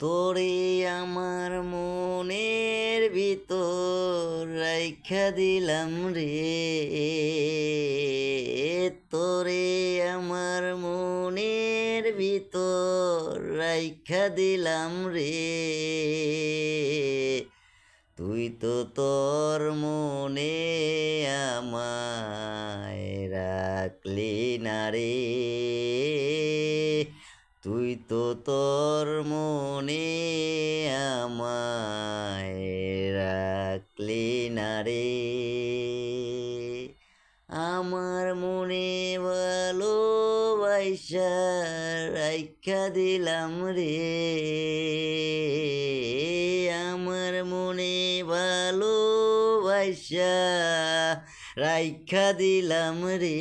তোরে আমার মনের ভিতর রাইখা দিলাম রে, তোরে আমার মনের ভিতর রাইখা দিলাম রে। তুই তো তোর মনে আমায় রাখলি না রে, তুই তো তোর মনে আমায় রাখলি না রে। আমার মনে ভালোবাসা রাইখা দিলাম রে, আমার মনে ভালোবাসা রাইখা দিলাম রে।